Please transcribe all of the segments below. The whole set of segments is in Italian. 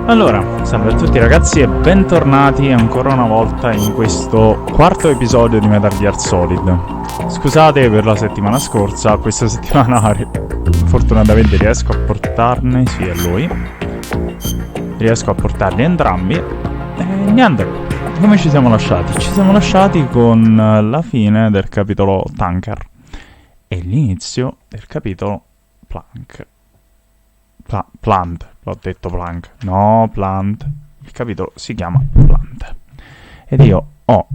Allora, salve a tutti ragazzi e bentornati ancora una volta in questo quarto episodio di Metal Gear Solid. Scusate per la settimana scorsa, questa settimana fortunatamente riesco a portarne, sì è lui, riesco a portarli entrambi e niente, come ci siamo lasciati? Ci siamo lasciati con la fine del capitolo Tanker e l'inizio del capitolo Plank. Plant, l'ho detto Plank. No, Plant. Il capitolo si chiama Plant. Ed io ho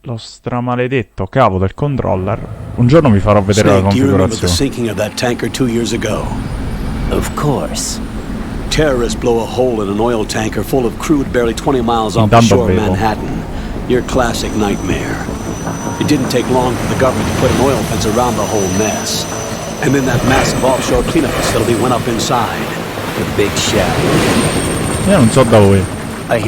lo stramaledetto cavo del controller. Un giorno vi farò vedere la configurazione. Sinking of that tanker 2 years ago. Of course. Terrorists blow a hole in an oil tanker full of crude barely 20 miles off the shore of Manhattan. Your classic nightmare. It didn't take long for the government to put an oil fence around the whole mess. And then that massive offshore cleanup facility went up inside. The big shell. Io non so da voi,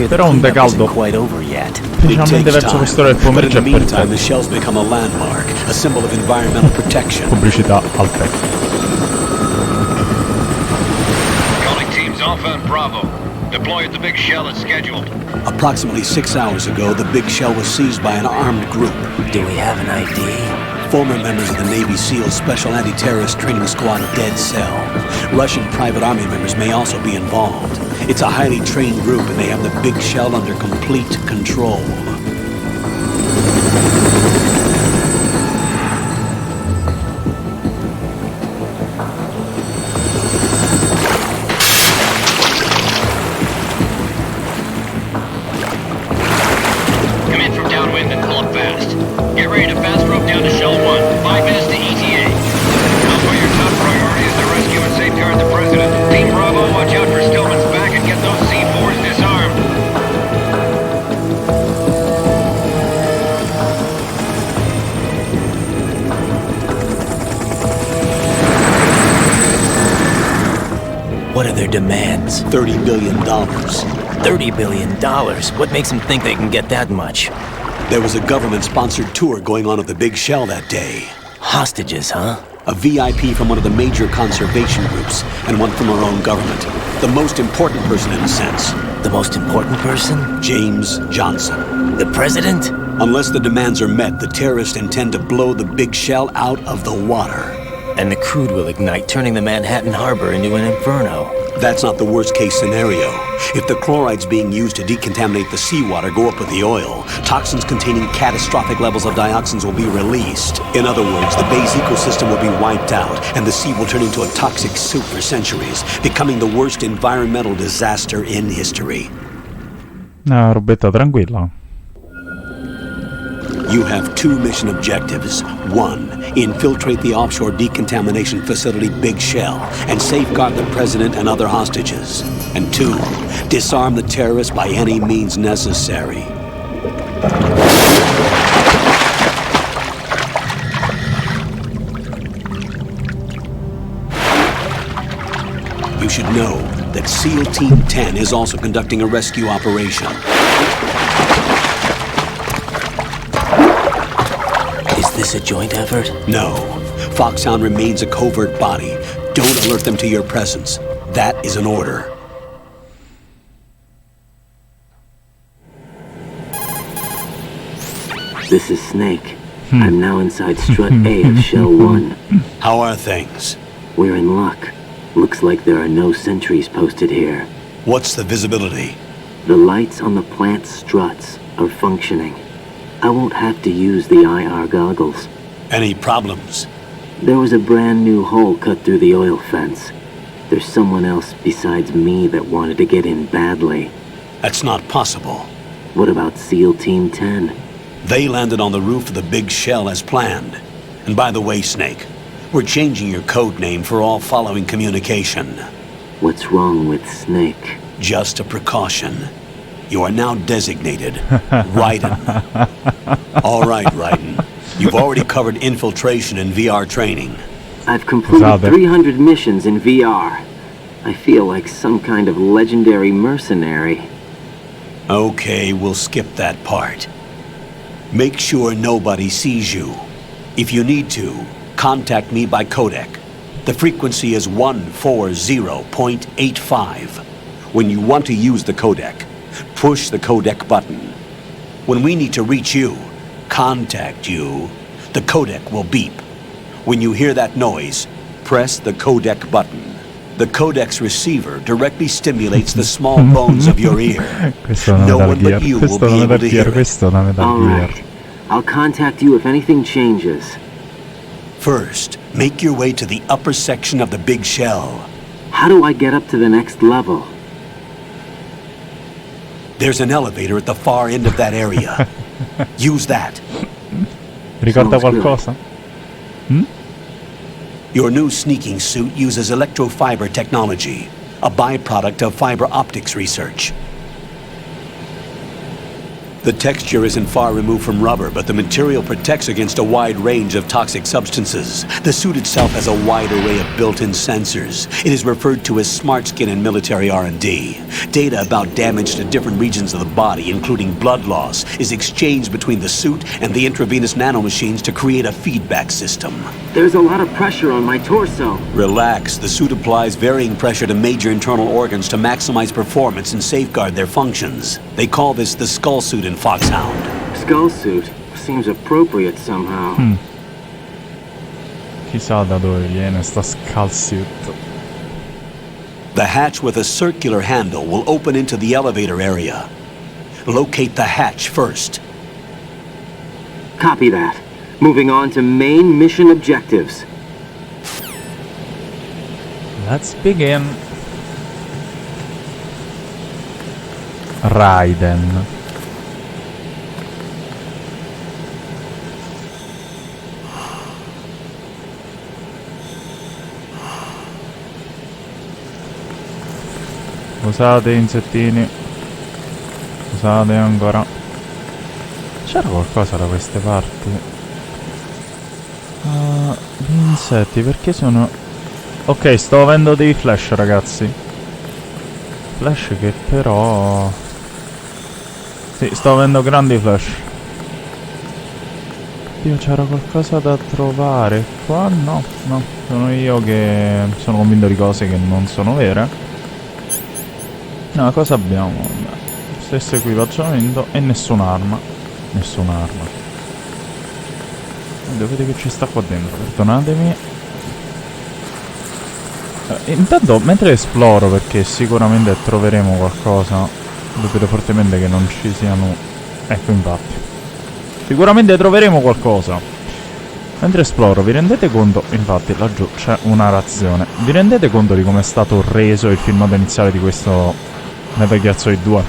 però un decaldo specialmente verso quest'ora del pomeriggio è perfetto. The shell's become a landmark, a symbol of environmental protection. Pubblicità al pezzo. Calling teams Alpha and Bravo. Deploy at the big shell as scheduled. Approximately 6 hours ago, the big shell was seized by an armed group. Do we have an ID? Former members of the Navy SEAL Special Anti-Terrorist Training Squad Dead Cell. Russian private army members may also be involved. It's a highly trained group and they have the big shell under complete control. Come in from downwind and pull up fast. Get ready to fast rope down to Shell 1. 5 minutes to ETA. Alpha, your top priority is to rescue and safeguard the President. Team Bravo, watch out for Stillman's back and get those C4s disarmed. What are their demands? $30 billion. $30 billion? What makes them think they can get that much? There was a government-sponsored tour going on at the big shell that day. Hostages, huh? A VIP from one of the major conservation groups, and one from our own government. The most important person in a sense. The most important person? James Johnson. The president? Unless the demands are met, the terrorists intend to blow the big shell out of the water. And the crude will ignite, turning the Manhattan harbor into an inferno. That's not the worst-case scenario. If the chlorides being used to decontaminate the seawater go up with the oil, toxins containing catastrophic levels of dioxins will be released. In other words, the bay's ecosystem will be wiped out, and the sea will turn into a toxic soup for centuries, becoming the worst environmental disaster in history. Una robetta tranquilla. You have 2 mission objectives. 1, infiltrate the offshore decontamination facility Big Shell and safeguard the president and other hostages. And 2, disarm the terrorists by any means necessary. You should know that SEAL Team 10 is also conducting a rescue operation. Is this a joint effort? No. Foxhound remains a covert body. Don't alert them to your presence. That is an order. This is Snake. I'm now inside Strut A of Shell 1. How are things? We're in luck. Looks like there are no sentries posted here. What's the visibility? The lights on the plant struts are functioning. I won't have to use the IR goggles. Any problems? There was a brand new hole cut through the oil fence. There's someone else besides me that wanted to get in badly. That's not possible. What about SEAL Team 10? They landed on the roof of the big shell as planned. And by the way, Snake, we're changing your code name for all following communication. What's wrong with Snake? Just a precaution. You are now designated Raiden. All right, Raiden. You've already covered infiltration and VR training. I've completed 300 missions in VR. I feel like some kind of legendary mercenary. Okay, we'll skip that part. Make sure nobody sees you. If you need to, contact me by codec. The frequency is 140.85. When you want to use the codec, push the codec button. When we need to reach you, contact you, the codec will beep. When you hear that noise, press the codec button. The codec's receiver directly stimulates the small bones of your ear. No one but you will be able to hear it. All right. I'll contact you if anything changes. First, make your way to the upper section of the big shell. How do I get up to the next level? There's an elevator at the far end of that area. Use that. Ricorda qualcosa? Your new sneaking suit uses electrofiber technology, a byproduct of fiber optics research. The texture isn't far removed from rubber, but the material protects against a wide range of toxic substances. The suit itself has a wide array of built-in sensors. It is referred to as smart skin in military R&D. Data about damage to different regions of the body, including blood loss, is exchanged between the suit and the intravenous nanomachines to create a feedback system. There's a lot of pressure on my torso. Relax. The suit applies varying pressure to major internal organs to maximize performance and safeguard their functions. They call this the skull suit in Foxhound. Skull suit seems appropriate somehow. Chissà da dove viene sta skull suit. The hatch with a circular handle will open into the elevator area. Locate the hatch first. Copy that. Moving on to main mission objectives. Let's begin. Raiden. Usate insettini. Usate ancora. C'era qualcosa da queste parti? Gli insetti, perché sono... Ok, sto avendo dei flash, ragazzi. Flash che però... Sì, sto avendo grandi flash. Dio, c'era qualcosa da trovare qua? No, no. Sono io che sono convinto di cose che non sono vere. No, cosa abbiamo? Stesso equipaggiamento e nessun'arma. Nessun'arma. Vedete che ci sta qua dentro, perdonatemi. Intanto, mentre esploro, perché sicuramente troveremo qualcosa, dubito fortemente che non ci siano... Ecco, infatti. Sicuramente troveremo qualcosa. Mentre esploro, vi rendete conto... Infatti, laggiù c'è una razione. Vi rendete conto di come è stato reso il filmato iniziale di questo Metal Gear Solid 2?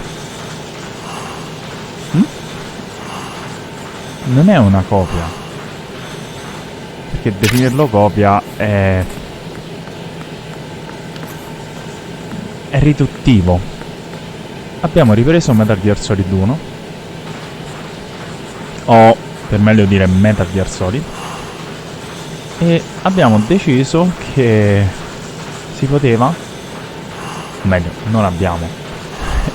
Non è una copia. Perché definirlo copia è riduttivo. Abbiamo ripreso Metal Gear Solid 1, o per meglio dire Metal Gear Solid, e abbiamo deciso che si poteva, meglio, non abbiamo,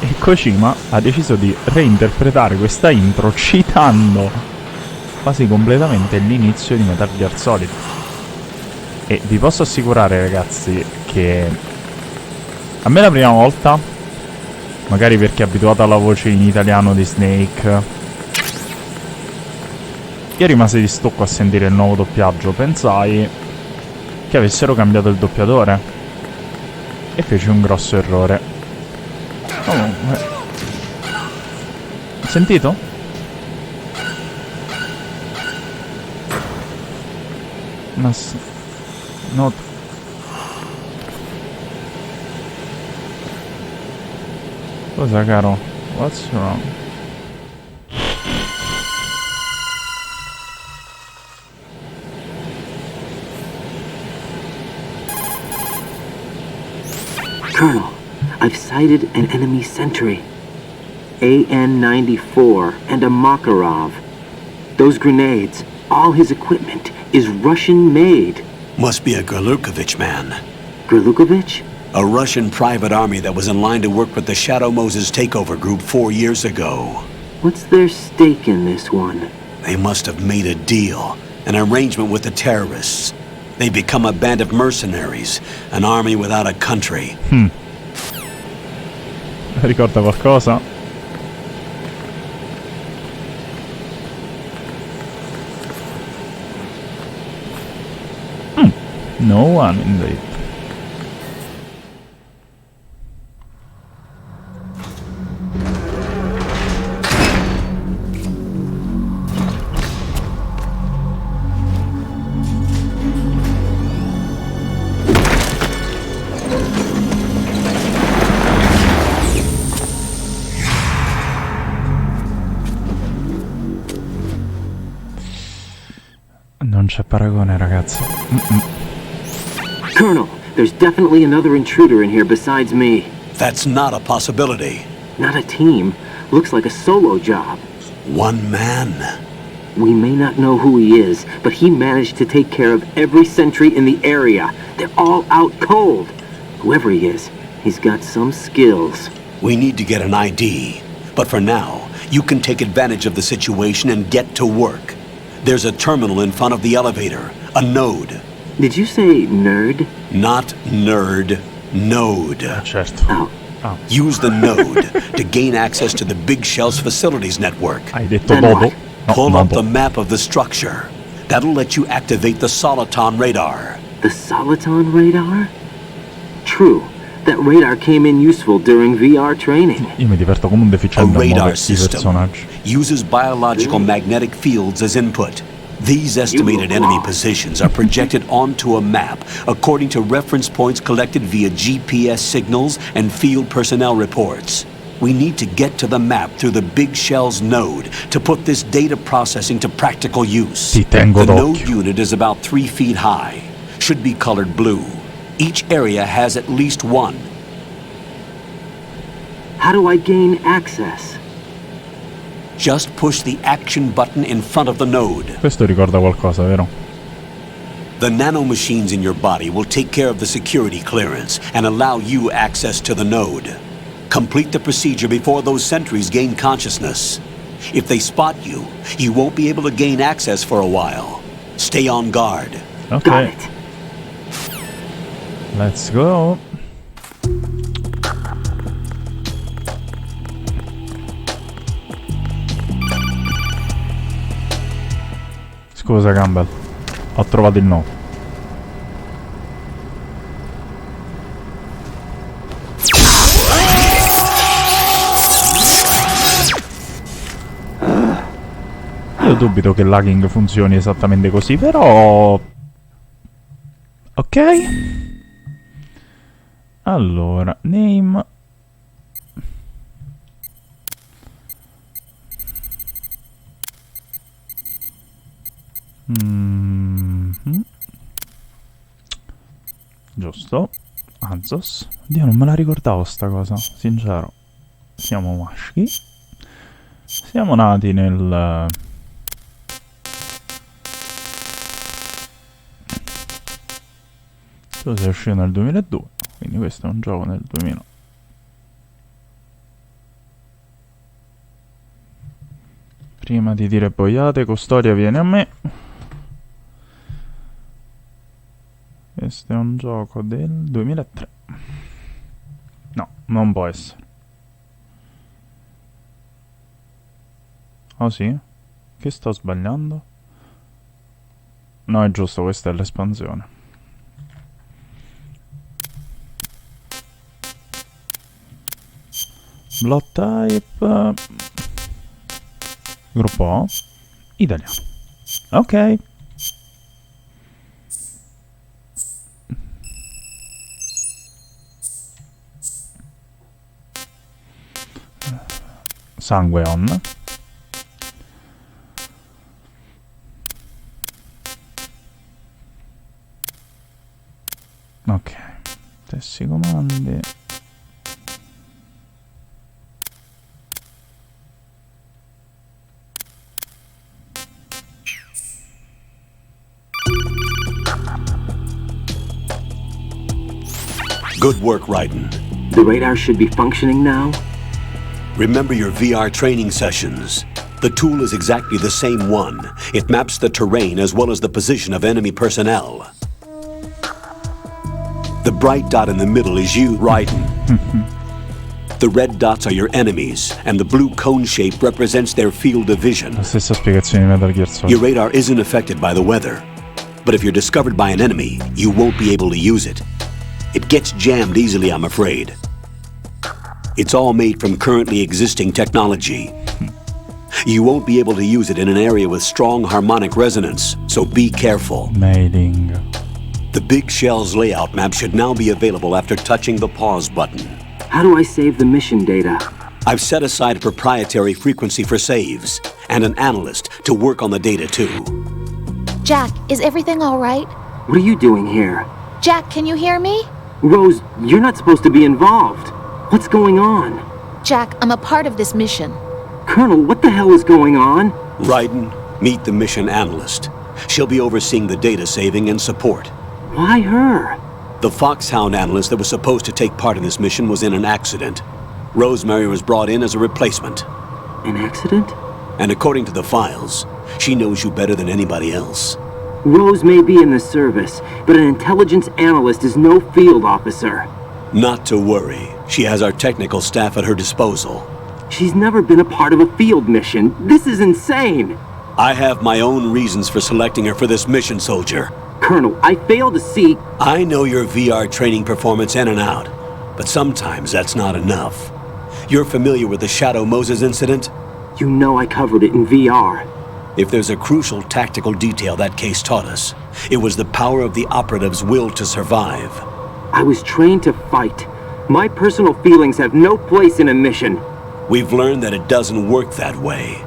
e Kojima ha deciso di reinterpretare questa intro citando quasi completamente l'inizio di Metal Gear Solid. E vi posso assicurare, ragazzi, che a me la prima volta, magari perché abituato alla voce in italiano di Snake, io rimasi di stucco a sentire il nuovo doppiaggio. Pensai che avessero cambiato il doppiatore e feci un grosso errore. Comunque, sentito? No. Cosa, caro? What's wrong? Colonel, I've sighted an enemy sentry. AN-94 and a Makarov. Those grenades, all his equipment, is Russian-made. Must be a Gorlukovich man. Gorlukovich? A Russian private army that was in line to work with the Shadow Moses takeover group 4 years ago. What's their stake in this one? They must have made a deal, an arrangement with the terrorists. They become a band of mercenaries, an army without a country. Ricorda qualcosa? No one indeed. Non c'è paragone, ragazzi. Colonel, there's definitely another intruder in here besides me. That's not a possibility. Not a team. Looks like a solo job. One man. We may not know who he is, but he managed to take care of every sentry in the area. They're all out cold. Whoever he is, he's got some skills. We need to get an ID. But for now, you can take advantage of the situation and get to work. There's a terminal in front of the elevator. A node. Did you say nerd? Not nerd. Node. Certo. Oh, Use the node to gain access to the Big Shell's facilities network. Hai detto Then dopo? what? No, Pull non up the dopo. map of the structure. That'll let you activate the Soliton radar. the Soliton radar? True. That radar came in useful during VR training. Io mi diverto come un A deficiente a radar muovere i system personaggi. uses biological magnetic fields as input. These estimated enemy positions are projected onto a map according to reference points collected via GPS signals and field personnel reports. We need to get to the map through the Big Shell's node to put this data processing to practical use. Ti tengo The node d'occhio. unit is about 3 feet high. Should be colored blue. Each area has at least one. How do I gain access? Just push the action button in front of the node. Questo ricorda qualcosa, vero? The nanomachines in your body will take care of the security clearance and allow you access to the node. Complete the procedure before those sentries gain consciousness. If they spot you, you won't be able to gain access for a while. Stay on guard. Got Ok, it. let's go. Scusa Campbell, ho trovato il no. Io dubito che l'hacking funzioni esattamente così, però... Ok. Allora, name... Giusto. Azos. Dio, non me la ricordavo sta cosa, sincero. Siamo maschi. Siamo nati nel... Tu sei uscito nel 2002, quindi questo è un gioco nel 2000. Prima di dire boiate, Custodia viene a me. Questo è un gioco del 2003. No, non può essere. Oh sì? Che sto sbagliando? No, è giusto, questa è l'espansione. Blood type... Gruppo O. Italiano. Ok. Sangue on. Ok. Tessi comandi. Good work, Raiden. The radar should be functioning now? Remember your VR training sessions. The tool is exactly the same one. It maps the terrain as well as the position of enemy personnel. The bright dot in the middle is you, Raiden. The red dots are your enemies, and the blue cone shape represents their field of vision. La stessa spiegazione di Metal Gear Solid. Your radar isn't affected by the weather, but if you're discovered by an enemy, you won't be able to use it. It gets jammed easily, I'm afraid. It's all made from currently existing technology. You won't be able to use it in an area with strong harmonic resonance, so be careful. Mailing. The Big Shell's layout map should now be available after touching the pause button. How do I save the mission data? I've set aside a proprietary frequency for saves, and an analyst to work on the data too. Jack, is everything all right? What are you doing here? Jack, can you hear me? Rose, you're not supposed to be involved. What's going on? Jack, I'm a part of this mission. Colonel, what the hell is going on? Raiden, meet the mission analyst. She'll be overseeing the data saving and support. Why her? The Foxhound analyst that was supposed to take part in this mission was in an accident. Rosemary was brought in as a replacement. An accident? And according to the files, she knows you better than anybody else. Rose may be in the service, but an intelligence analyst is no field officer. Not to worry. She has our technical staff at her disposal. She's never been a part of a field mission. This is insane. I have my own reasons for selecting her for this mission, soldier. Colonel, I fail to see... I know your VR training performance in and out, but sometimes that's not enough. You're familiar with the Shadow Moses incident? You know I covered it in VR. If there's a crucial tactical detail that case taught us, it was the power of the operative's will to survive. I was trained to fight. My personal feelings have no place in a mission. We've learned that it doesn't work that way.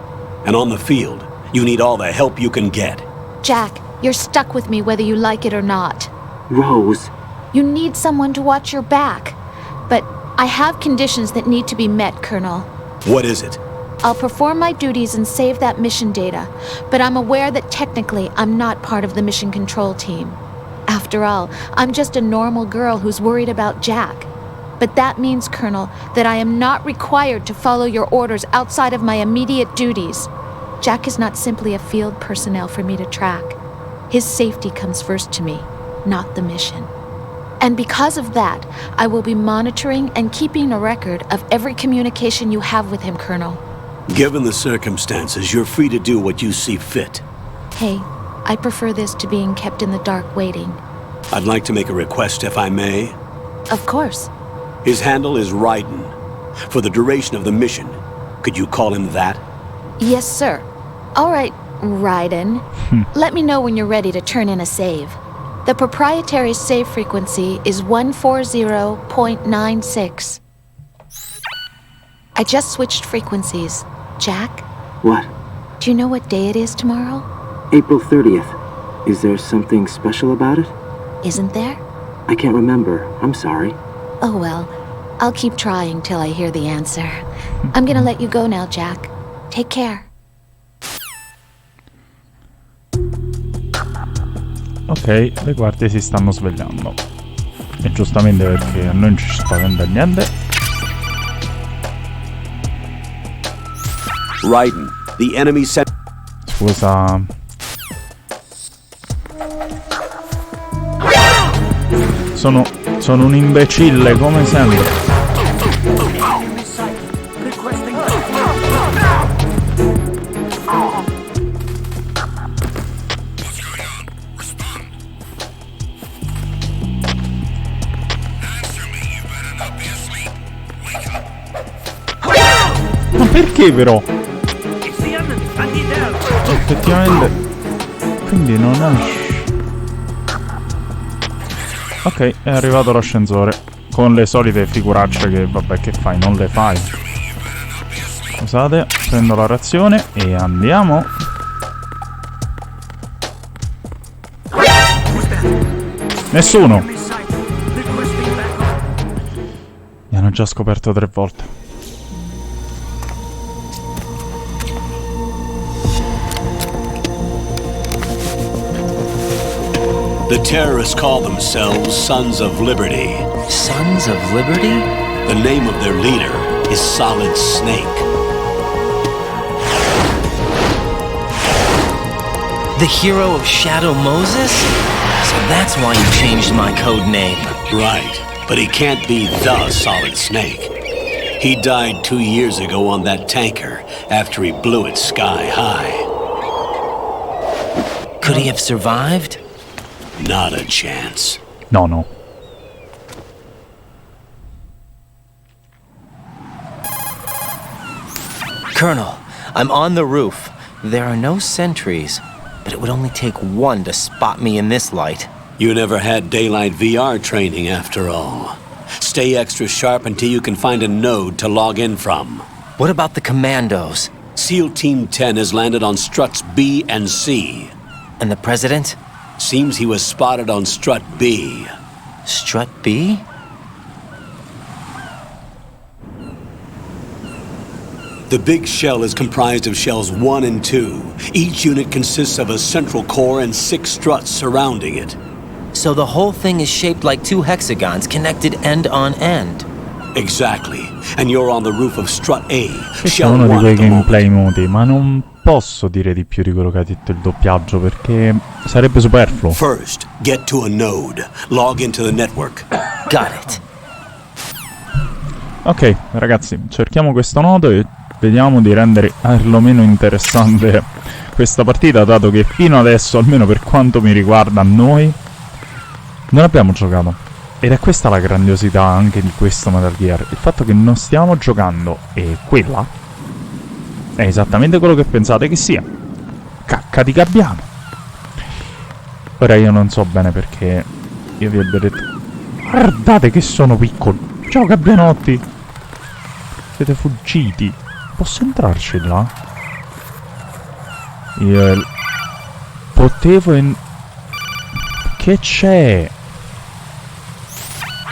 And on the field, you need all the help you can get. Jack, you're stuck with me whether you like it or not. Rose. You need someone to watch your back. But I have conditions that need to be met, Colonel. What is it? I'll perform my duties and save that mission data, but I'm aware that technically I'm not part of the mission control team. After all, I'm just a normal girl who's worried about Jack. But that means, Colonel, that I am not required to follow your orders outside of my immediate duties. Jack is not simply a field personnel for me to track. His safety comes first to me, not the mission. And because of that, I will be monitoring and keeping a record of every communication you have with him, Colonel. Given the circumstances, you're free to do what you see fit. Hey, I prefer this to being kept in the dark waiting. I'd like to make a request, if I may. Of course. His handle is Raiden. For the duration of the mission, could you call him that? Yes, sir. All right, Raiden. Let me know when you're ready to turn in a save. The proprietary save frequency is 140.96. I just switched frequencies. Jack? What? Do you know what day it is tomorrow? April 30th. Is there something special about it? Isn't there? I can't remember. I'm sorry. Oh well, I'll keep trying till I hear the answer. I'm gonna let you go now, Jack. Take care. Ok, le guardie si stanno svegliando. E giustamente, perché a noi non ci spaventa niente. Raiden, the enemy sent... Scusa. Sono un imbecille, come sempre. Ma perché però? Effettivamente. Quindi non esce. Ok, è arrivato l'ascensore. Con le solite figuracce che, vabbè, che fai? Non le fai. Scusate, prendo la razione e andiamo. Nessuno! Mi hanno già scoperto 3 volte. The terrorists call themselves Sons of Liberty. Sons of Liberty? The name of their leader is Solid Snake. The hero of Shadow Moses? So that's why you changed my code name. Right, but he can't be the Solid Snake. He died 2 years ago on that tanker after he blew it sky high. Could he have survived? Not a chance. No. Colonel, I'm on the roof. There are no sentries, but it would only take one to spot me in this light. You never had daylight VR training after all. Stay extra sharp until you can find a node to log in from. What about the commandos? SEAL Team 10 has landed on struts B and C. And the president? Seems he was spotted on strut B. Strut B? The big shell is comprised of shells 1 and 2. Each unit consists of a central core and 6 struts surrounding it. So the whole thing is shaped like 2 hexagons connected end on end. Exactly. And you're on the roof of strut A, Questo è shell uno di 1 quei at the moment. gameplay modi, ma non posso dire di più di quello che ha detto il doppiaggio perché sarebbe superfluo. First, get to a node. Log into the network. Got it. Ok, ragazzi, cerchiamo questo nodo e vediamo di rendere perlomeno interessante questa partita, dato che fino adesso, almeno per quanto mi riguarda noi, non abbiamo giocato. Ed è questa la grandiosità anche di questo Metal Gear, il fatto che non stiamo giocando e quella è esattamente quello che pensate che sia. Cacca di gabbiano. Ora io non so bene perché io vi abbia detto guardate che sono piccoli. Ciao gabbianotti. Siete fuggiti. Posso entrarci là? Io potevo Che c'è?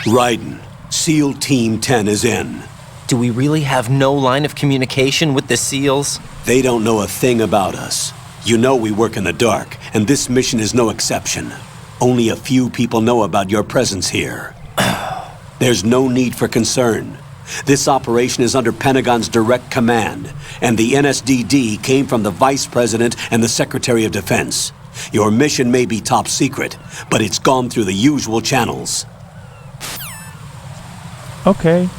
Raiden, SEAL Team 10 is in. Do we really have no line of communication with the SEALs? They don't know a thing about us. You know we work in the dark, and this mission is no exception. Only a few people know about your presence here. There's no need for concern. This operation is under Pentagon's direct command, and the NSDD came from the Vice President and the Secretary of Defense. Your mission may be top secret, but it's gone through the usual channels. Ok.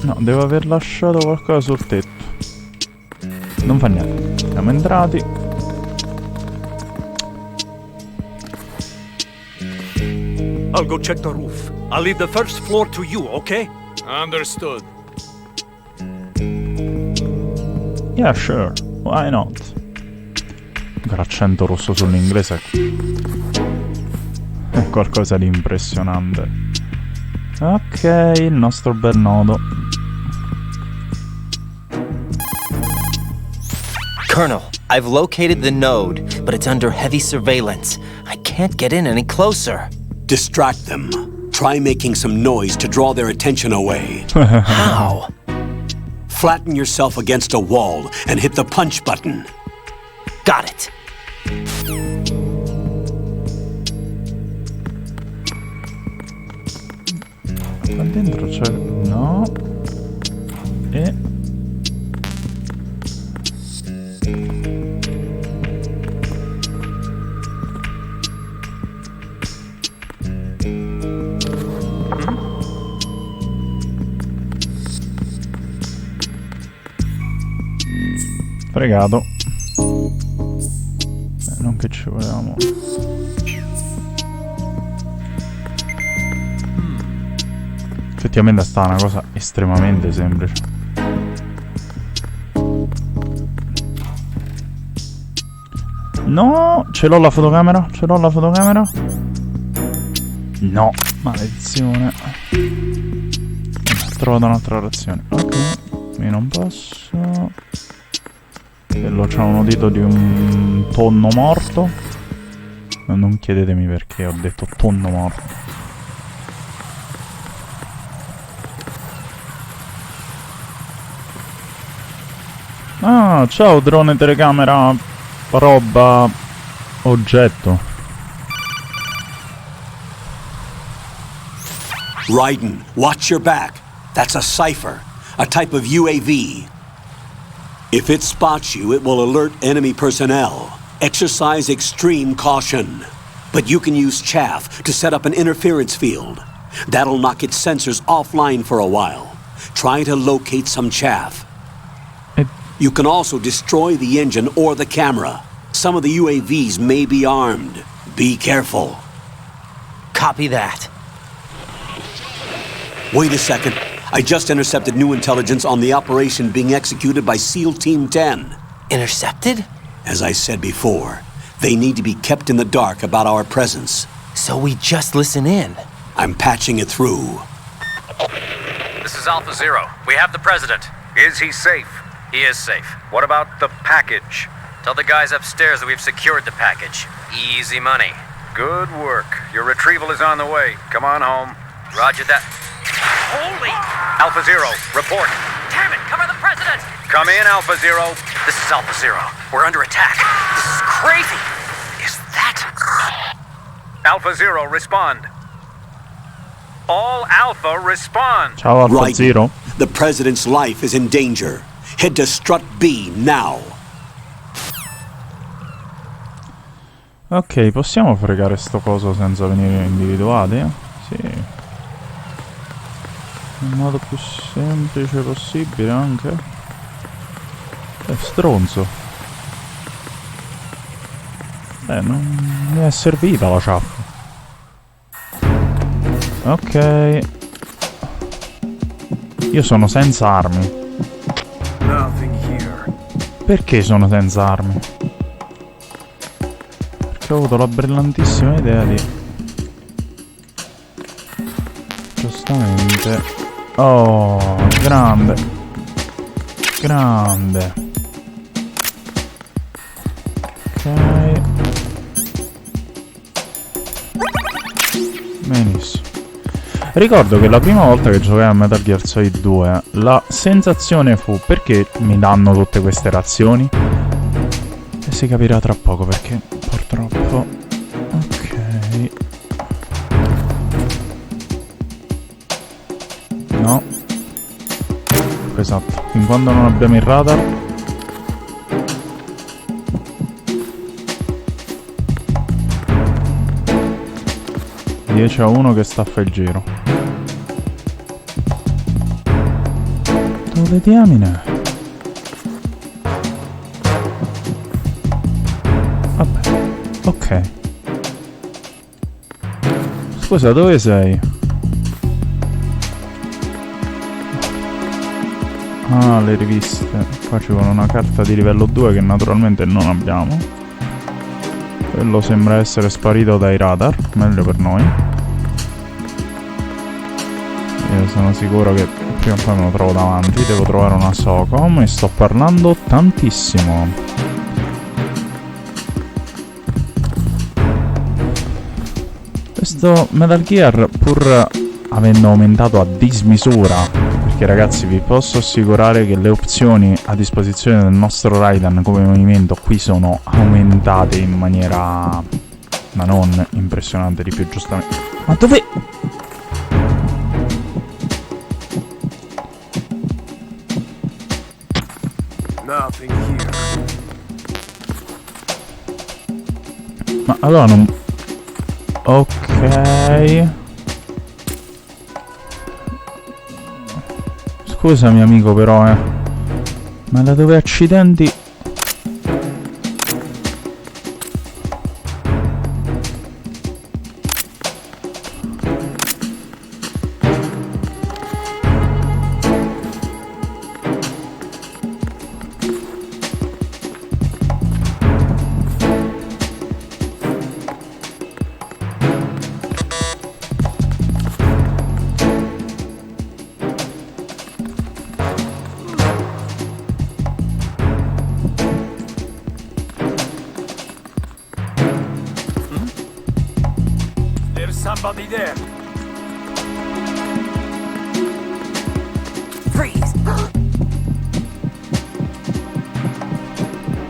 No, devo aver lasciato qualcosa sul tetto. Non fa niente. Siamo entrati. I'll go check the roof. I'll leave the first floor to you, okay? Understood. Yeah, sure. Why not? Con l'accento rosso sull'inglese è qualcosa di impressionante. Ok, il nostro bel nodo. Colonel, I've located the node, but it's under heavy surveillance. I can't get in any closer. Distract them. Try making some noise to draw their attention away. How? Flatten yourself against a wall and hit the punch button. Got it. Qua dentro c'è... no. E... fregato. Non che ci volevamo. Effettivamente sta una cosa estremamente semplice. No, ce l'ho la fotocamera? Ce l'ho la fotocamera? No, maledizione. Ho trovato un'altra reazione. Ok, io non posso. Quello c'ha un udito di un tonno morto. Non chiedetemi perché ho detto tonno morto. Ah, ciao drone telecamera roba oggetto. Raiden, watch your back. That's a cipher, a type of UAV. If it spots you, it will alert enemy personnel. Exercise extreme caution. But you can use chaff to set up an interference field. That'll knock its sensors offline for a while. Try to locate some chaff. You can also destroy the engine or the camera. Some of the UAVs may be armed. Be careful. Copy that. Wait a second. I just intercepted new intelligence on the operation being executed by SEAL Team 10. Intercepted? As I said before, they need to be kept in the dark about our presence. So we just listen in. I'm patching it through. This is Alpha Zero. We have the president. Is he safe? He is safe. What about the package? Tell the guys upstairs that we've secured the package. Easy money. Good work. Your retrieval is on the way. Come on home. Roger that. Holy! Alpha Zero, report. Damn it! Cover the president! Come in, Alpha Zero. This is Alpha Zero. We're under attack. This is crazy. Is that... Alpha Zero, respond. All Alpha, respond. Ciao Alpha Right. Zero. The president's life is in danger. Head to Strut B now. Ok, possiamo fregare sto coso senza venire individuati? Sì. Nel modo più semplice possibile anche. È stronzo. Non mi è servita la ciappa. Ok. Io sono senza armi. Perché sono senza armi? Perché ho avuto la brillantissima idea di... Giustamente... Oh, grande. Grande. Ok. Benissimo. Ricordo che la prima volta che giocai a Metal Gear Solid 2 la sensazione fu: perché mi danno tutte queste razioni? E si capirà tra poco perché purtroppo... Ok. No. Esatto, fin quando non abbiamo il radar. a 1 che staffa il giro. Dove diamine? Vabbè, ok. Scusa, dove sei? Ah, le riviste. Qua ci vuole una carta di livello 2 che naturalmente non abbiamo. Quello sembra essere sparito dai radar, meglio per noi. Io sono sicuro che prima o poi me lo trovo davanti. Devo trovare una Socom e sto parlando tantissimo. Questo Metal Gear, pur avendo aumentato a dismisura, perché ragazzi vi posso assicurare che le opzioni a disposizione del nostro Raiden come movimento qui sono aumentate in maniera, ma non impressionante, di più giustamente. Ma dove... Ma allora non... Ok... Scusami amico però, ma da dove accidenti... Somebody there. Freeze!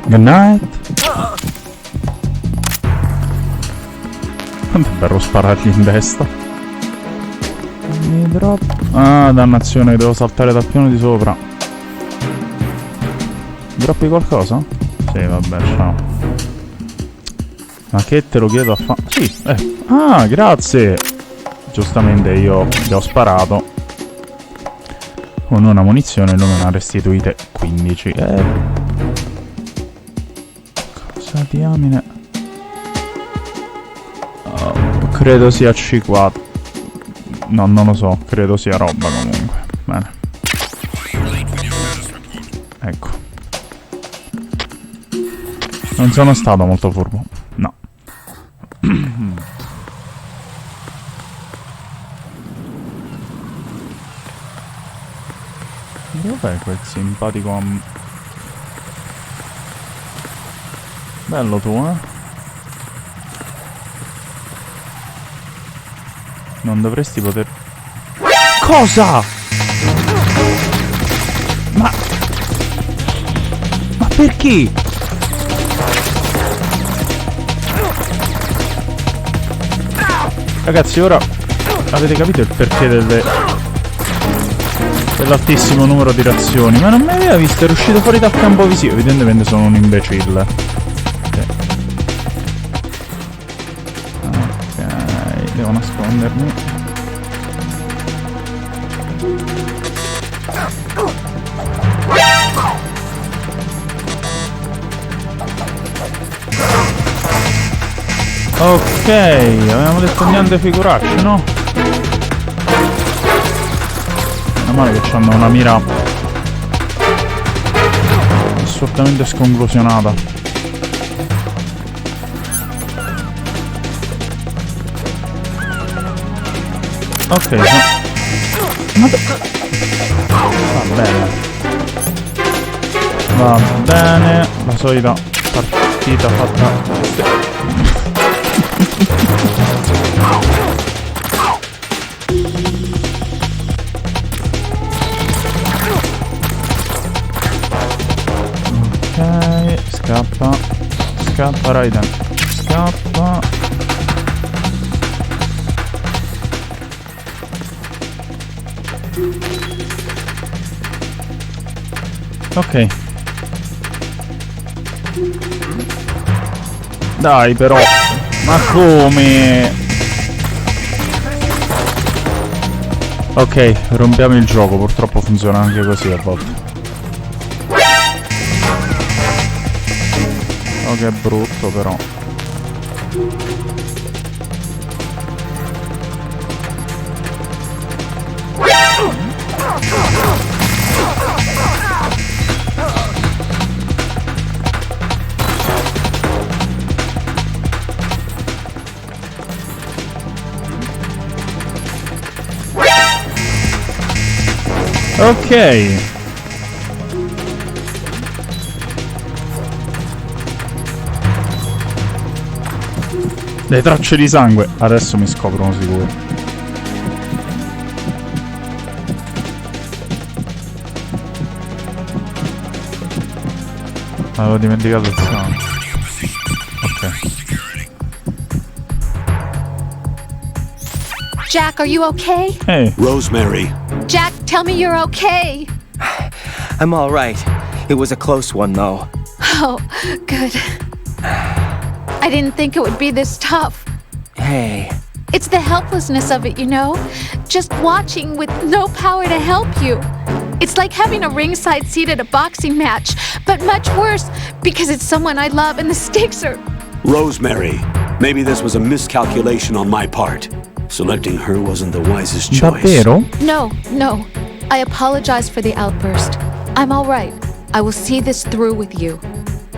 Good night. Quanto è bello sparargli in testa. Mi drop... Ah, dannazione, devo saltare dal piano di sopra. Droppi qualcosa? Sì, vabbè, ciao. Ma che te lo chiedo a fa... Sì, Ah, grazie! Giustamente io gli ho sparato con una munizione e lui me ne ha restituite 15. Cosa diamine? Oh, credo sia C4. No, non lo so, credo sia roba comunque. Bene. Ecco. Non sono stato molto furbo. No. Dov'è quel simpatico... Bello tu, eh? Non dovresti poter... Cosa? Ma perché? Ragazzi, ora avete capito il perché dell'altissimo numero di reazioni. Ma non mi aveva visto, era uscito fuori dal campo visivo. Evidentemente sono un imbecille. Ok, devo nascondermi. Ok, avevamo detto niente figuracce, no? Meno male che hanno una mira assolutamente sconclusionata. Ok, va bene. Va bene, la solita partita fatta. Ok, scappa. Scappa, Raiden. Scappa. Ok. Dai però. Ma come? Ok, rompiamo il gioco, purtroppo funziona anche così a volte. Oh, che brutto però. Ok. Le tracce di sangue. Adesso mi scoprono sicuro. Avevo dimenticato il sangue. Ok. Jack, are you okay? Hey. Rosemary. Jack, tell me you're okay. I'm all right. It was a close one, though. Oh, good. I didn't think it would be this tough. Hey. It's the helplessness of it, you know? Just watching with no power to help you. It's like having a ringside seat at a boxing match, but much worse because it's someone I love and the stakes are... Rosemary. Maybe this was a miscalculation on my part. Selecting her wasn't the wisest choice. Davvero? No. I apologize for the outburst. I'm all right. I will see this through with you.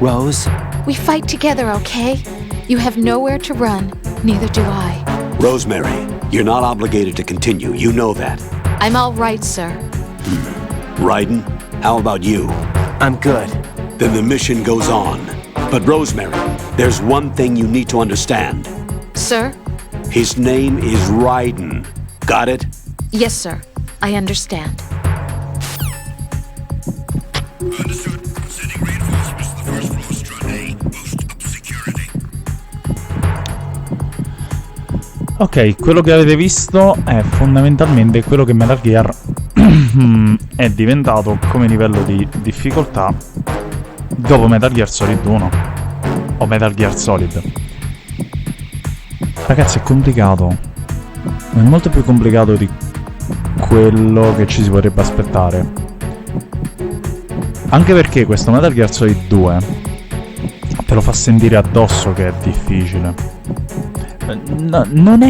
Rose? We fight together, okay? You have nowhere to run, neither do I. Rosemary, you're not obligated to continue. You know that. I'm all right, sir. Raiden, how about you? I'm good. Then the mission goes on. But Rosemary, there's one thing you need to understand. Sir? His name is Raiden. Got it? Yes, sir. I understand. Understood. Sending reinforcements to the first floor, strut A. Boost up security. Ok, quello che avete visto è fondamentalmente quello che Metal Gear è diventato come livello di difficoltà dopo Metal Gear Solid 1 o Metal Gear Solid. Ragazzi, è complicato. È molto più complicato di quello che ci si potrebbe aspettare. Anche perché questo Metal Gear Solid 2 te lo fa sentire addosso che è difficile. Non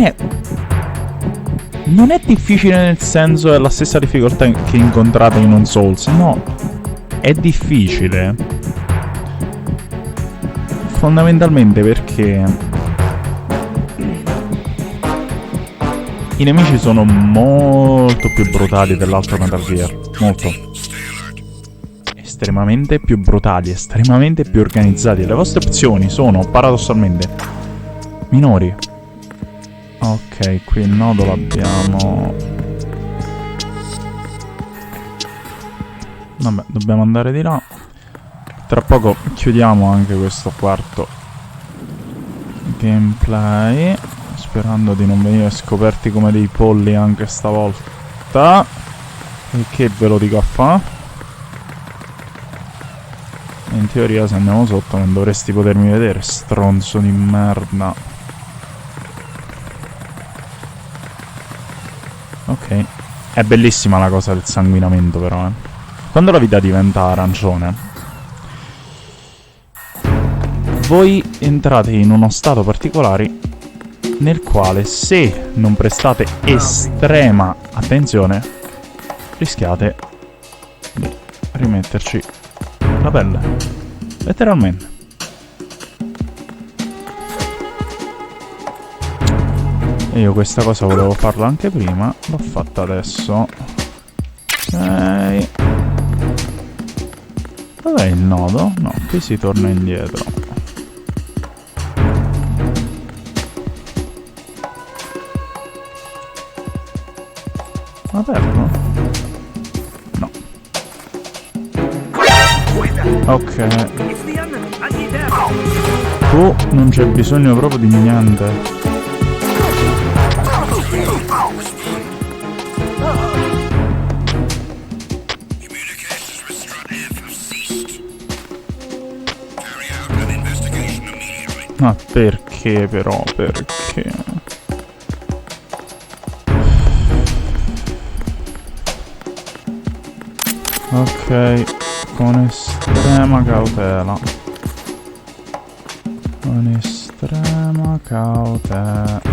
è difficile nel senso è la stessa difficoltà che incontrate in un Souls. No, è difficile fondamentalmente perché i nemici sono molto più brutali dell'altro Metal Gear. Molto. Estremamente più brutali, estremamente più organizzati. Le vostre opzioni sono, paradossalmente, minori. Ok, qui il nodo l'abbiamo. Vabbè, dobbiamo andare di là. Tra poco chiudiamo anche questo quarto gameplay, sperando di non venire scoperti come dei polli anche stavolta. E che ve lo dico a fa'? In teoria se andiamo sotto non dovresti potermi vedere, stronzo di merda. Ok. È bellissima la cosa del sanguinamento però, eh. Quando la vita diventa arancione, voi entrate in uno stato particolare nel quale, se non prestate estrema attenzione, rischiate di rimetterci la pelle. Letteralmente. E io questa cosa volevo farla anche prima, l'ho fatta adesso. Ok. Dov'è il nodo? No, qui si torna indietro. Aperto? No. Ok. Tu non c'è bisogno proprio di niente. Ma perché però? Perché? Ok, con estrema cautela. Con estrema cautela.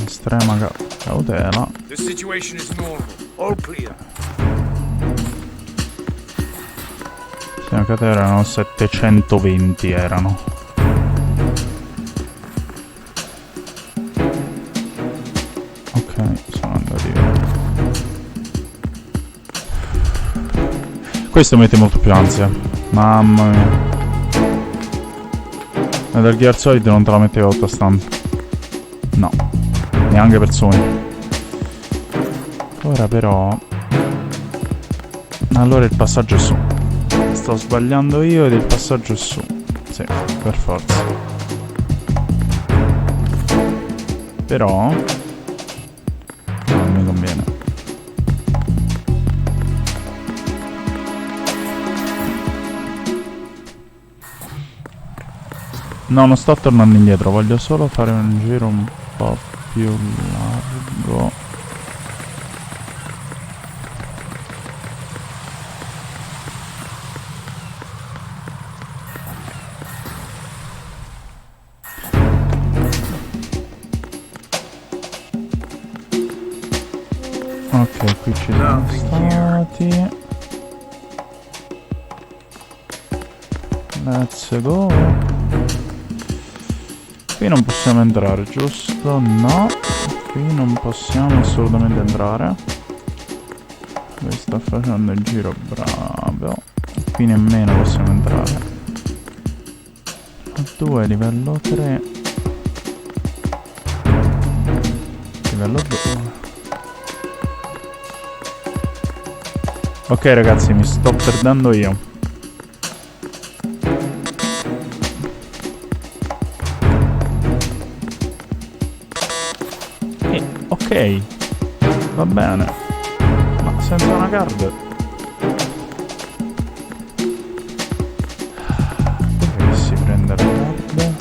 Estrema cautela. The situation is normal. All clear. Sì, anche erano 720 erano. Ok, sono andati via. Questo mette molto più ansia. Mamma mia. Metal Gear Solid non te la metteva autostamp. No. Neanche per Sony. Ora però. Allora il passaggio è su. Sto sbagliando io ed il passaggio è su. Sì, per forza. Però non mi conviene. No, non sto tornando indietro, voglio solo fare un giro un po' più largo. Ok, qui ci siamo stati. Let's go. Qui non possiamo entrare, giusto? No. Qui non possiamo assolutamente entrare. Lui sta facendo il giro, bravo. Qui nemmeno possiamo entrare. 2, livello 3. Livello 2. Ok ragazzi, mi sto perdendo io. Ok, va bene. Ma senza una card. Dove si prende la card?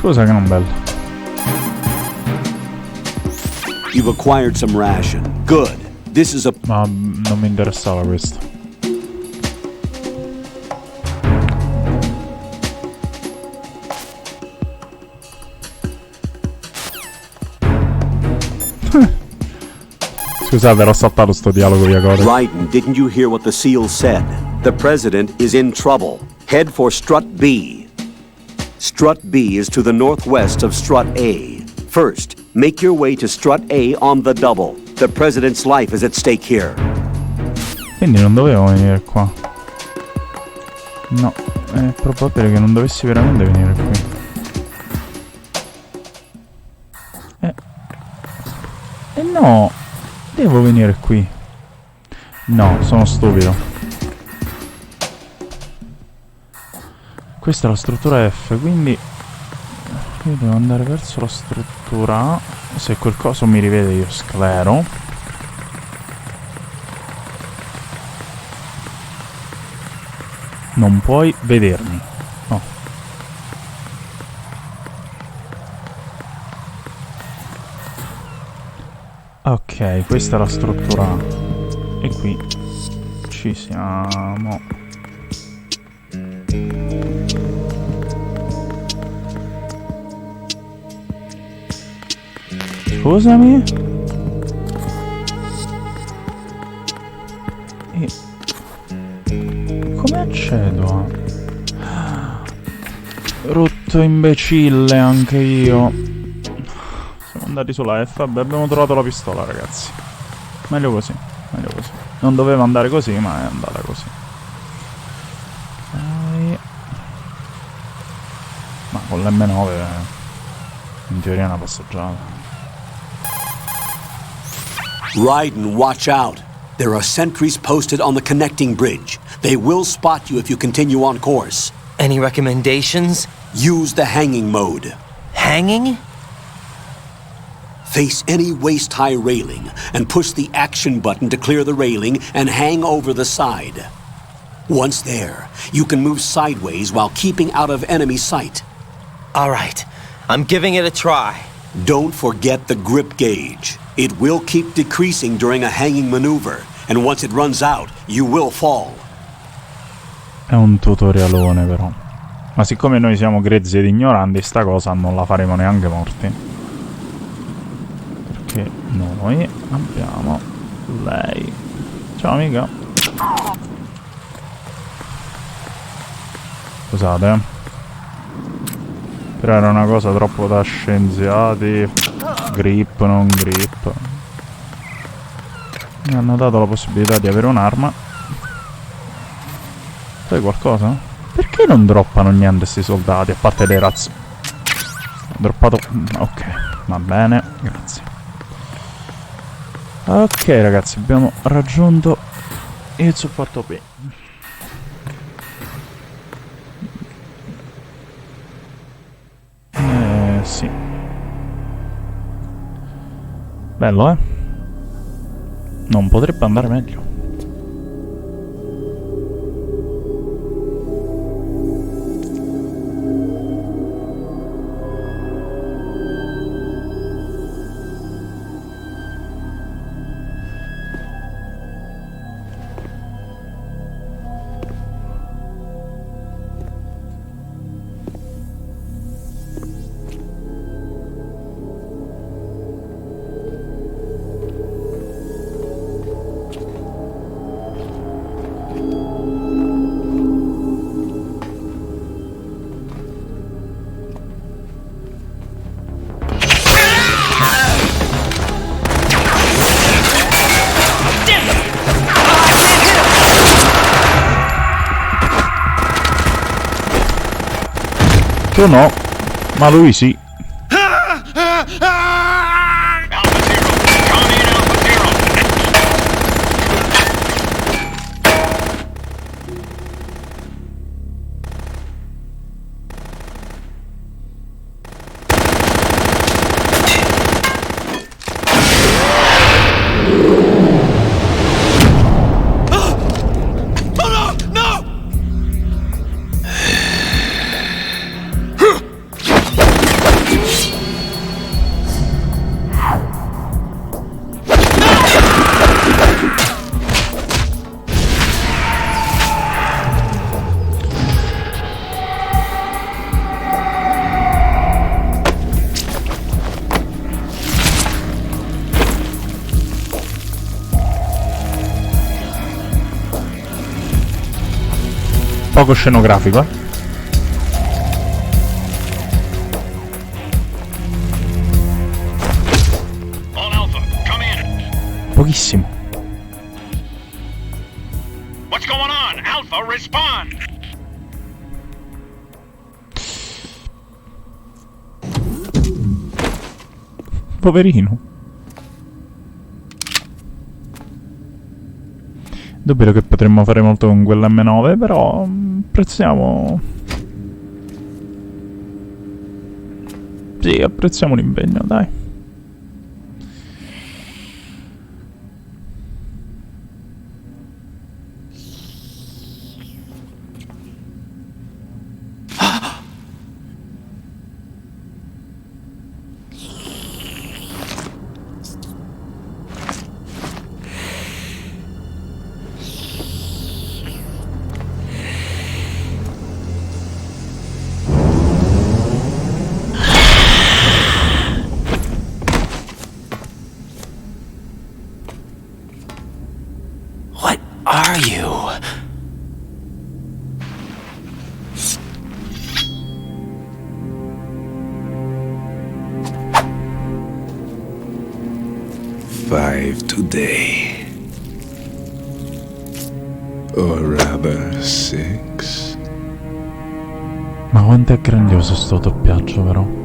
Scusa che non bello. You've acquired some ration. Good. This is a... Ma non mi interessava questo. Scusate, ero saltato sto dialogo via Cosa. Raiden, didn't you hear what the SEAL said? The President is in trouble. Head for Strut B. Strut B is to the northwest of Strut A. First, make your way to Strut A on the double. The President's life is at stake here. Quindi non dovevo venire qua. No, è probabile che non dovessi veramente venire qui. No, devo venire qui. No, sono stupido. Questa è la struttura F, quindi io devo andare verso la struttura A. Se quel coso mi rivede io sclero. Non puoi vedermi. No. Ok, questa è la struttura A. E qui ci siamo. Scusami. E come accedo a... Rotto imbecille anche io. Siamo andati sulla F. Vabbè, abbiamo trovato la pistola, ragazzi. Meglio così, meglio così. Non doveva andare così, ma è andata così. Ok. Ma con l'M9 in teoria è una passeggiata. Raiden, watch out. There are sentries posted on the connecting bridge. They will spot you if you continue on course. Any recommendations? Use the hanging mode. Hanging? Face any waist-high railing and push the action button to clear the railing and hang over the side. Once there, you can move sideways while keeping out of enemy sight. All right, I'm giving it a try. Don't forget the grip gauge. It will keep decreasing during a hanging maneuver, and once it runs out, you will fall. È un tutorialone però. Ma siccome noi siamo grezzi ed ignoranti, sta cosa non la faremo neanche morti. Perché noi abbiamo lei. Ciao amica. Scusate. Però era una cosa troppo da scienziati. Grip, non grip. Mi hanno dato la possibilità di avere un'arma. Sai qualcosa? Perché non droppano niente sti soldati? A parte dei razzi. Ho droppato... Ok, va bene, grazie. Ok ragazzi, abbiamo raggiunto il supporto B. Sì. Bello, eh? Non potrebbe andare meglio. Tu no, ma lui sì. Poco scenografico, eh? All Alpha, come in. Pochissimo. What's going on? Alpha, respond. Poverino. Dubito che potremmo fare molto con quell'M9, però apprezziamo... Sì, apprezziamo l'impegno, dai. What are you? Five today. Or rather, 6. Ma quanto è grandioso sto doppiaggio, però.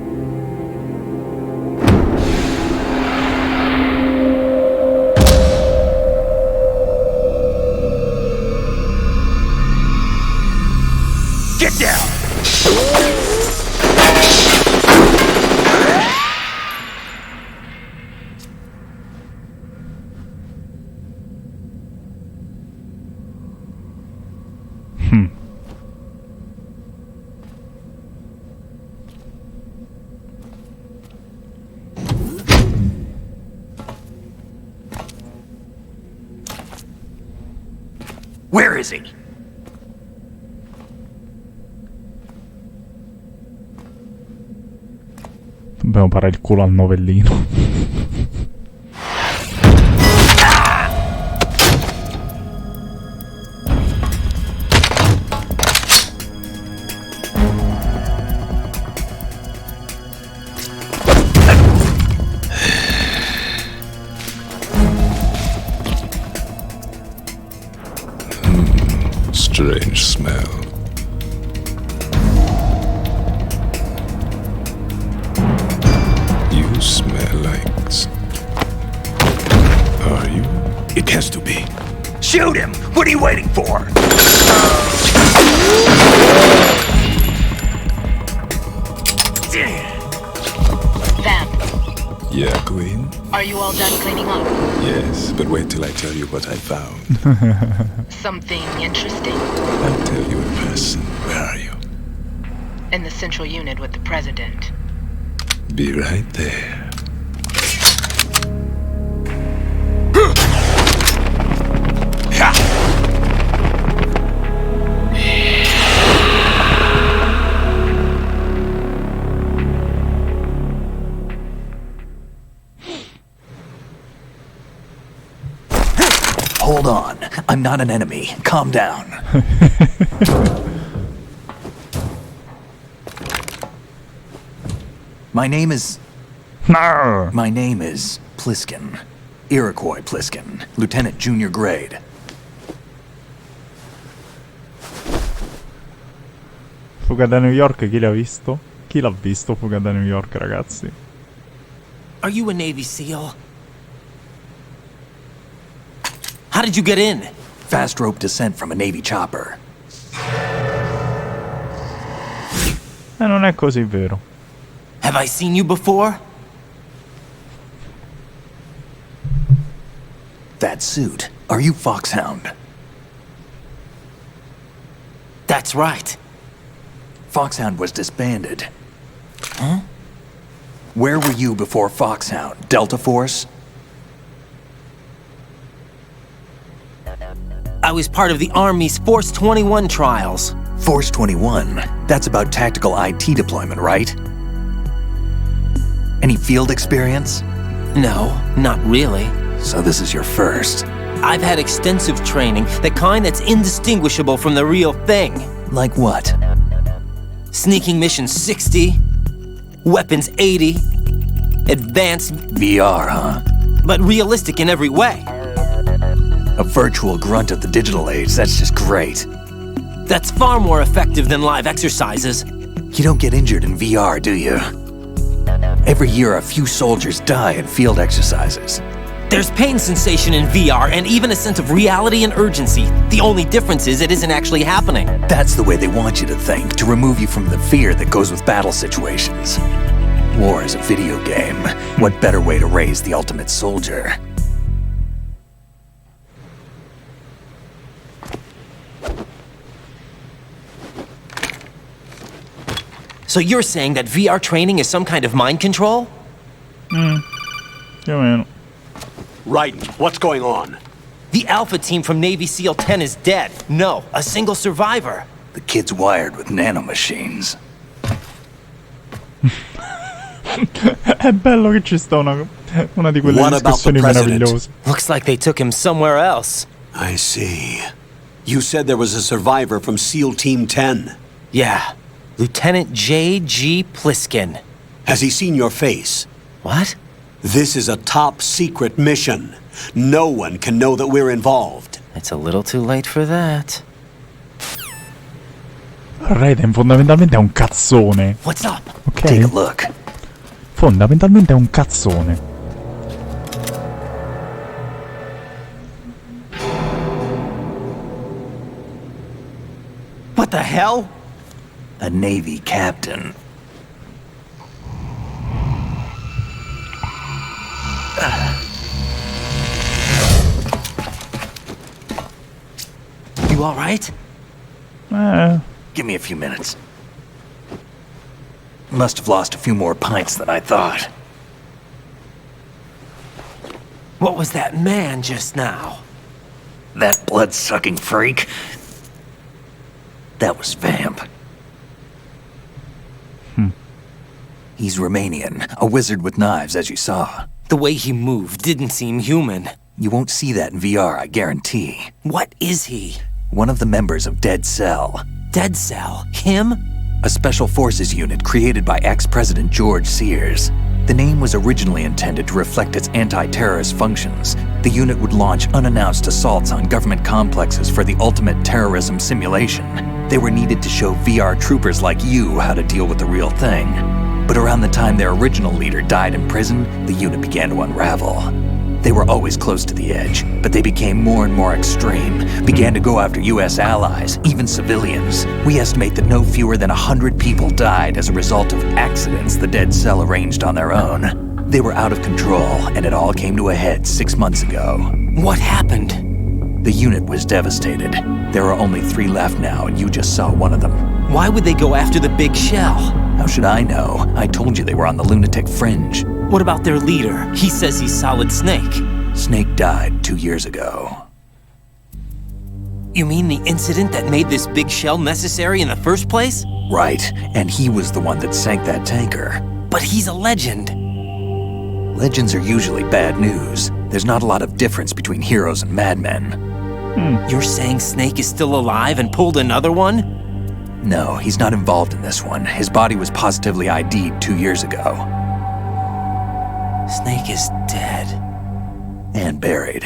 Get down! Where is he? Dobbiamo parare il culo al novellino. Strange smell. You smell like... Are you? It has to be. Shoot him! What are you waiting for? Vamp, Yeah, Queen? are you all done cleaning up? Yes, but wait till I tell you what I found. Something interesting? I'll tell you in person. Where are you? In the central unit with the president. Be right there. Hold on. I'm not an enemy. Calm down. My name is Pliskin. Iroquois Pliskin. Lieutenant Junior Grade. Fuga da New York, chi l'ha visto? Chi l'ha visto Fuga da New York, ragazzi? Are you a Navy SEAL? How did you get in? Fast rope descent from a Navy chopper. Non è così vero. Have I seen you before? That suit. Are you Foxhound? That's right. Foxhound was disbanded. Huh? Where were you before Foxhound? Delta Force? I was part of the Army's Force 21 trials. Force 21? That's about tactical IT deployment, right? Any field experience? No, not really. So this is your first. I've had extensive training, the kind that's indistinguishable from the real thing. Like what? Sneaking mission 60, weapons 80, advanced, VR, huh? but realistic in every way. A virtual grunt of the digital age, that's just great. That's far more effective than live exercises. You don't get injured in VR, do you? Every year, a few soldiers die in field exercises. There's pain sensation in VR and even a sense of reality and urgency. The only difference is it isn't actually happening. That's the way they want you to think, to remove you from the fear that goes with battle situations. War is a video game. What better way to raise the ultimate soldier? So you're saying that VR training is some kind of mind control? Più o meno. Raiden, what's going on? The Alpha team from Navy SEAL 10 is dead. No, a single survivor. The kid's wired with nanomachines. È bello che ci sta una di quelle What about the discussioni president? meravigliose. Looks like they took him somewhere else. I see. You said there was a survivor from SEAL Team 10. Yeah, Lieutenant J.G. Pliskin. Has he seen your face? What? This is a top secret mission. No one can know that we're involved. It's a little too late for that. Raiden fondamentalmente è un cazzone. What's up? Ok? Take a look. Fondamentalmente è un cazzone. What the hell? A Navy captain. You all right? Give me a few minutes. Must have lost a few more pints than I thought. What was that man just now? That blood-sucking freak? That was Vamp. He's Romanian, a wizard with knives, as you saw. The way he moved didn't seem human. You won't see that in VR, I guarantee. What is he? One of the members of Dead Cell. Dead Cell? Him? A special forces unit created by ex-President George Sears. The name was originally intended to reflect its anti-terrorist functions. The unit would launch unannounced assaults on government complexes for the ultimate terrorism simulation. They were needed to show VR troopers like you how to deal with the real thing. But around the time their original leader died in prison, the unit began to unravel. They were always close to the edge, but they became more and more extreme, began to go after US allies, even civilians. We estimate that no fewer than 100 people died as a result of accidents the Dead Cell arranged on their own. They were out of control, and it all came to a head 6 months ago. What happened? The unit was devastated. There are only 3 left now, and you just saw one of them. Why would they go after the big shell? How should I know? I told you they were on the lunatic fringe. What about their leader? He says he's Solid Snake. Snake died 2 years ago. You mean the incident that made this big shell necessary in the first place? Right, and he was the one that sank that tanker. But he's a legend. Legends are usually bad news. There's not a lot of difference between heroes and madmen. You're saying Snake is still alive and pulled another one? No, he's not involved in this one. His body was positively ID'd 2 years ago. Snake is dead. And buried.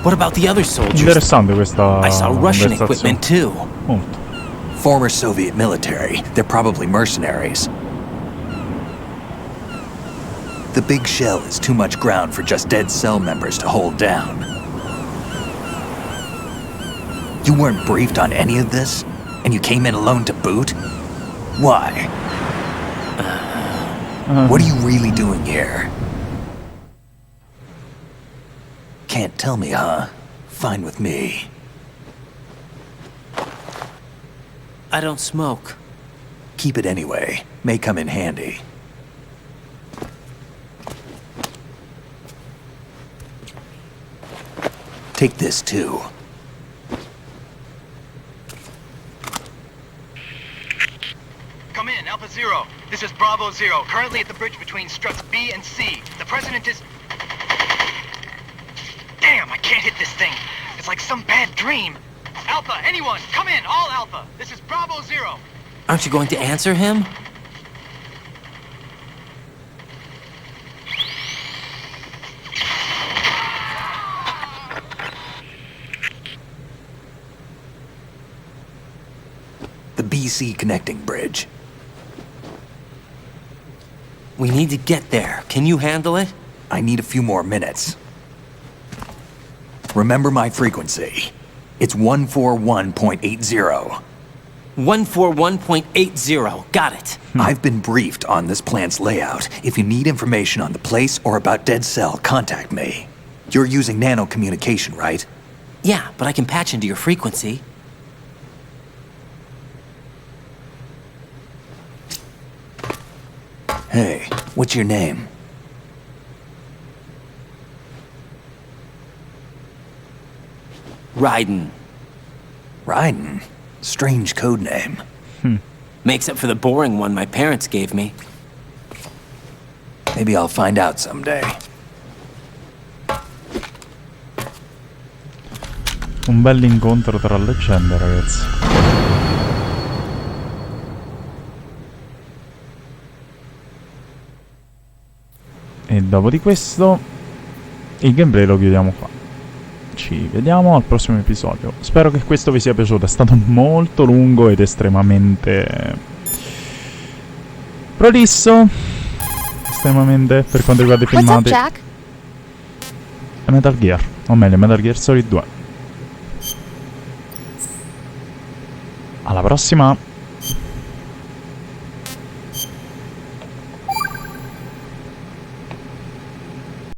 What about the other soldiers? Interessante questa I saw Russian conversazione. equipment too. Molto. Former Soviet military. They're probably mercenaries. The big shell is too much ground for just Dead Cell members to hold down. You weren't briefed on any of this? And you came in alone to boot? Why? What are you really doing here? Can't tell me, huh? Fine with me. I don't smoke. Keep it anyway. May come in handy. Take this too. Come in, Alpha Zero. This is Bravo Zero, currently at the bridge between struts B and C. The President is... Damn, I can't hit this thing. It's like some bad dream. Alpha, anyone, come in, all Alpha. This is Bravo Zero. Aren't you going to answer him? The BC connecting bridge. We need to get there. Can you handle it? I need a few more minutes. Remember my frequency. It's 141.80. 141.80. Got it. I've been briefed on this plant's layout. If you need information on the place or about Dead Cell, contact me. You're using nano communication, right? Yeah, but I can patch into your frequency. Hey, what's your name? Raiden. Raiden? Strange code name. Makes up for the boring one my parents gave me. Maybe I'll find out someday. Un bell'incontro tra leggende, ragazzi. E dopo di questo il gameplay lo chiudiamo qua. Ci vediamo al prossimo episodio. Spero che questo vi sia piaciuto. È stato molto lungo ed estremamente prolisso. Estremamente per quanto riguarda i filmati. Jack? È Metal Gear, o meglio Metal Gear Solid 2. Alla prossima!